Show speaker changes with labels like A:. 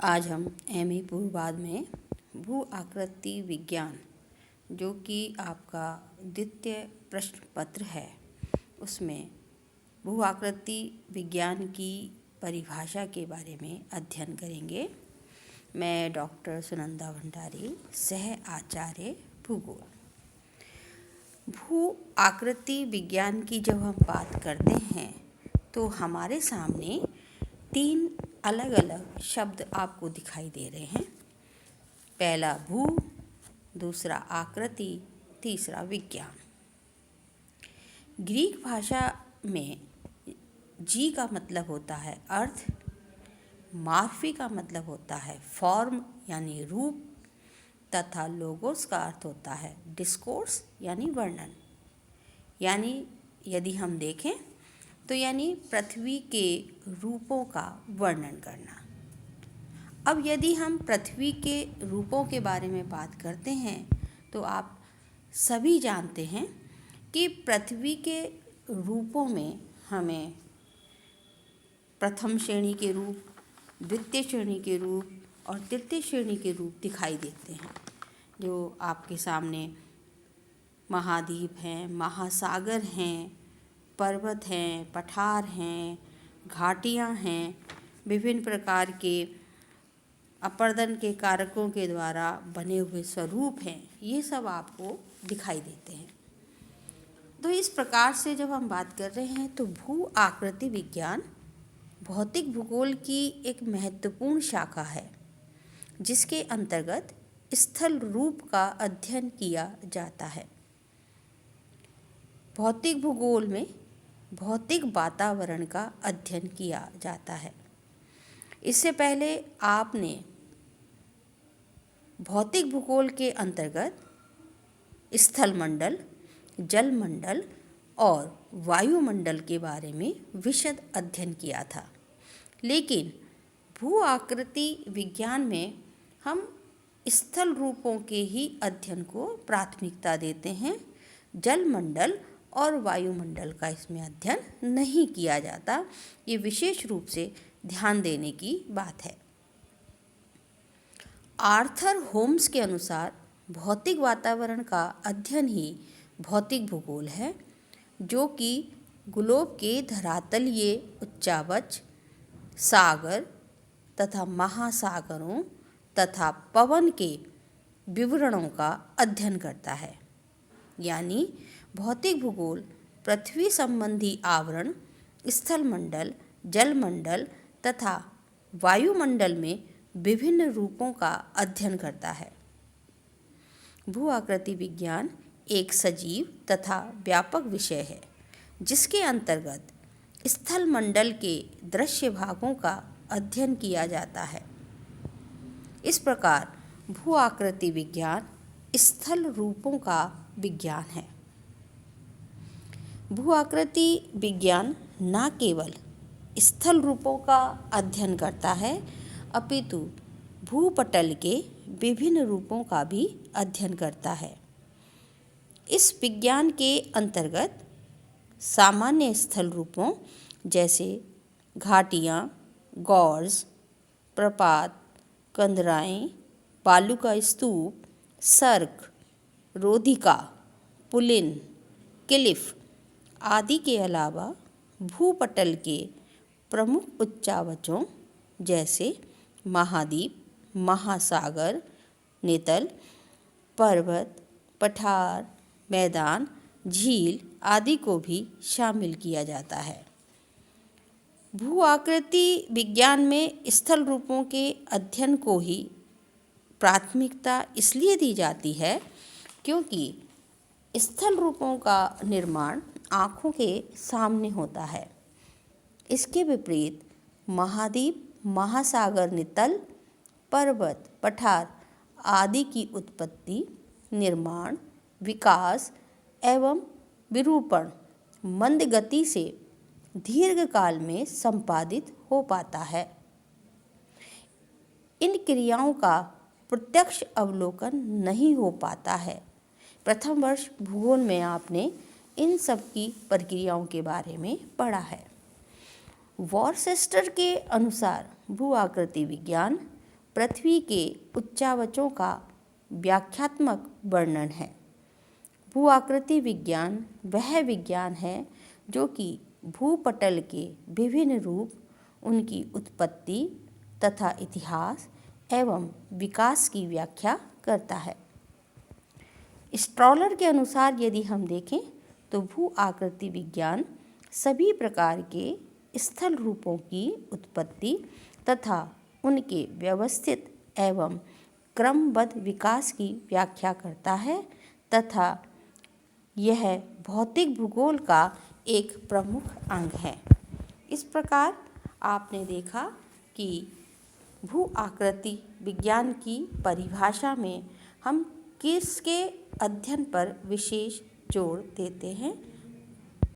A: आज हम एमए पूर्वाध में भू आकृति विज्ञान जो कि आपका द्वितीय प्रश्न पत्र है उसमें भू आकृति विज्ञान की परिभाषा के बारे में अध्ययन करेंगे। मैं डॉक्टर सुनंदा भंडारी, सह आचार्य भूगोल। भू आकृति विज्ञान की जब हम बात करते हैं तो हमारे सामने तीन अलग अलग शब्द आपको दिखाई दे रहे हैं। पहला भू, दूसरा आकृति, तीसरा विज्ञान। ग्रीक भाषा में जी का मतलब होता है अर्थ, मार्फी का मतलब होता है फॉर्म यानी रूप, तथा लोगोस का अर्थ होता है डिस्कोर्स यानी वर्णन। यानी यदि हम देखें तो यानी पृथ्वी के रूपों का वर्णन करना। अब यदि हम पृथ्वी के रूपों के बारे में बात करते हैं तो आप सभी जानते हैं कि पृथ्वी के रूपों में हमें प्रथम श्रेणी के रूप, द्वितीय श्रेणी के रूप और तृतीय श्रेणी के रूप दिखाई देते हैं। जो आपके सामने महाद्वीप हैं, महासागर हैं, पर्वत हैं, पठार हैं, घाटियाँ हैं, विभिन्न प्रकार के अपर्दन के कारकों के द्वारा बने हुए स्वरूप हैं, ये सब आपको दिखाई देते हैं। तो इस प्रकार से जब हम बात कर रहे हैं तो भू आकृति विज्ञान भौतिक भूगोल की एक महत्वपूर्ण शाखा है जिसके अंतर्गत स्थल रूप का अध्ययन किया जाता है। भौतिक भूगोल में भौतिक वातावरण का अध्ययन किया जाता है। इससे पहले आपने भौतिक भूगोल के अंतर्गत स्थलमंडल, जलमंडल और वायुमंडल के बारे में विशद अध्ययन किया था। लेकिन भू आकृति विज्ञान में हम स्थल रूपों के ही अध्ययन को प्राथमिकता देते हैं। जलमंडल और वायुमंडल का इसमें अध्ययन नहीं किया जाता। ये विशेष रूप से ध्यान देने की बात है। आर्थर होम्स के अनुसार भौतिक वातावरण का अध्ययन ही भौतिक भूगोल है, जो कि ग्लोब के धरातलीय उच्चावच, सागर तथा महासागरों तथा पवन के विवरणों का अध्ययन करता है। यानी भौतिक भूगोल पृथ्वी संबंधी आवरण, स्थलमंडल, जलमंडल तथा वायुमंडल में विभिन्न रूपों का अध्ययन करता है। भू आकृति विज्ञान एक सजीव तथा व्यापक विषय है जिसके अंतर्गत स्थलमंडल के दृश्य भागों का अध्ययन किया जाता है। इस प्रकार भू आकृति विज्ञान स्थल रूपों का विज्ञान है। भू आकृति विज्ञान न केवल स्थल रूपों का अध्ययन करता है अपितु भूपटल के विभिन्न रूपों का भी अध्ययन करता है। इस विज्ञान के अंतर्गत सामान्य स्थल रूपों जैसे घाटियाँ, गॉर्ज, प्रपात, कंदराएँ, बालू का स्तूप, सर्क, रोधिका, पुलिन, क्लिफ आदि के अलावा भूपटल के प्रमुख उच्चावचों जैसे महाद्वीप, महासागर, नितल, पर्वत, पठार, मैदान, झील आदि को भी शामिल किया जाता है। भू आकृति विज्ञान में स्थल रूपों के अध्ययन को ही प्राथमिकता इसलिए दी जाती है क्योंकि स्थल रूपों का निर्माण आँखों के सामने होता है। इसके विपरीत महाद्वीप, महासागर, नितल, पर्वत, पठार आदि की उत्पत्ति, निर्माण, विकास एवं विरूपण मंद गति से दीर्घकाल में संपादित हो पाता है। इन क्रियाओं का प्रत्यक्ष अवलोकन नहीं हो पाता है। प्रथम वर्ष भूगोल में आपने इन सब की प्रक्रियाओं के बारे में पढ़ा है। वॉरचेस्टर के अनुसार भू आकृति विज्ञान पृथ्वी के उच्चावचों का व्याख्यात्मक वर्णन है। भू आकृति विज्ञान वह विज्ञान है जो कि भूपटल के विभिन्न रूप, उनकी उत्पत्ति तथा इतिहास एवं विकास की व्याख्या करता है। स्ट्रॉलर के अनुसार यदि हम देखें तो भू आकृति विज्ञान सभी प्रकार के स्थल रूपों की उत्पत्ति तथा उनके व्यवस्थित एवं क्रमबद्ध विकास की व्याख्या करता है तथा यह भौतिक भूगोल का एक प्रमुख अंग है। इस प्रकार आपने देखा कि भू आकृति विज्ञान की परिभाषा में हम किसके अध्ययन पर विशेष जोर देते हैं,